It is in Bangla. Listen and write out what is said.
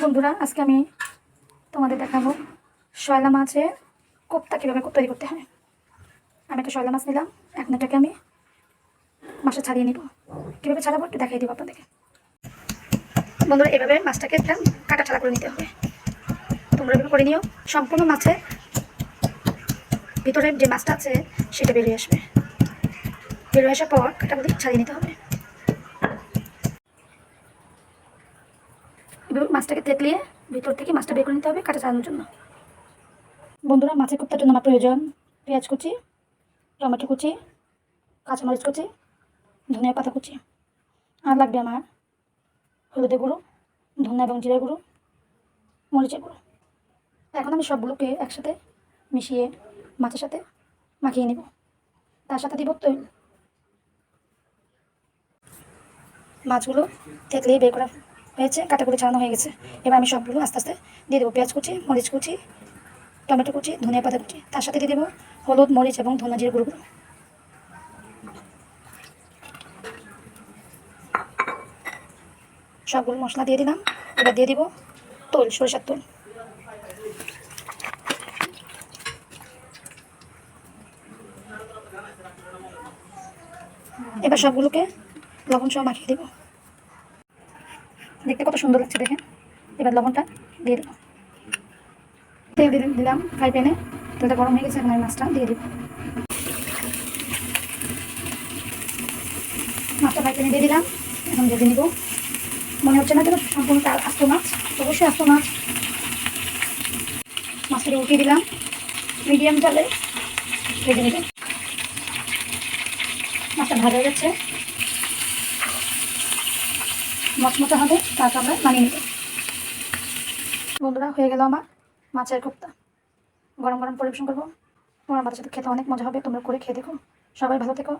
বন্ধুরা, আজকে আমি তোমাদের দেখাবো শয়লা মাছের কোপ্তা কীভাবে তৈরি করতে হয়। আমি একটা শয়লা মাছ নিলাম, এখন এটাকে আমি মাছে ছাড়িয়ে নিব। কীভাবে ছাড়াবো একটু দেখাই দিব আপনাদেরকে। বন্ধুরা, এভাবে মাছটাকে একটা কাটা ছাড়া করে নিতে হবে। তোমরা এভাবে করে নিও, সম্পূর্ণ মাছের ভিতরে যে মাছটা আছে সেটা বেরিয়ে আসবে। বেরিয়ে আসার পর কাটাগুলি ছাড়িয়ে নিতে হবে। এভাবে মাছটাকে থেতলিয়ে ভিতর থেকে মাছটা বের করে নিতে হবে কাটা ছাড়ানোর জন্য। বন্ধুরা, মাছের কোপ্তার জন্য আমার প্রয়োজন পেঁয়াজ কুচি, টমেটো কুচি, কাঁচামরিচ কুচি, ধনিয়া পাতা কুচি, আর লাগবে আমার হলুদের গুঁড়ো, ধনিয়া এবং জিরে গুঁড়ো, মরিচের গুঁড়ো। এখন আমি সবগুলোকে একসাথে মিশিয়ে মাছের সাথে মাখিয়ে নেব। তার সাথে দিব তৈল। মাছগুলো থেতলিয়ে বের করা হয়েছে, কাটাকুটি ছাড়ানো হয়ে গেছে। এবার আমি সবগুলো আস্তে আস্তে দিয়ে দেবো। পেঁয়াজ কুচি, মরিচ কুচি, টমেটো কুচি, ধনিয়া পাতা কুচি, তার সাথে দিয়ে দেবো হলুদ, মরিচ এবং ধনিয়া জিরে গুঁড়ো। সবগুলো মশলা দিয়ে দিলাম। এবার দিয়ে দিব তেল, সরিষার তেল। এবার সবগুলোকে লবণ সহ মাখিয়ে দেব। দেখতে কত সুন্দর লাগছে দেখেন। এবার লবণটা দিয়ে দেবো। তেল দিয়ে দিলাম ফ্রাই প্যানে। তেলটা গরম হয়ে গেছে, এখন আমি মাছটা দিয়ে দিব। মাছটা ফ্রাই প্যানে দিয়ে দিলাম, এখন ভেজে নিব। মনে হচ্ছে না যেন সম্পূর্ণ আস্ত মাছ, অবশ্যই আস্ত মাছ। মাছটাকে উঠিয়ে দিলাম, মিডিয়াম জালে ভেজে নিব। মাছটা ভাজা হয়ে যাচ্ছে, মচমচা হবে, তারপর আমরা নামিয়ে নেব। বন্ধুরা, হয়ে গেল আমার মাছের কোপ্তা। গরম গরম পরিবেশন করবো। তোমার বাচ্চার সাথে খেতে অনেক মজা হবে, তোমরা করে খেয়ে দেখো। সবাই ভালো থেকো।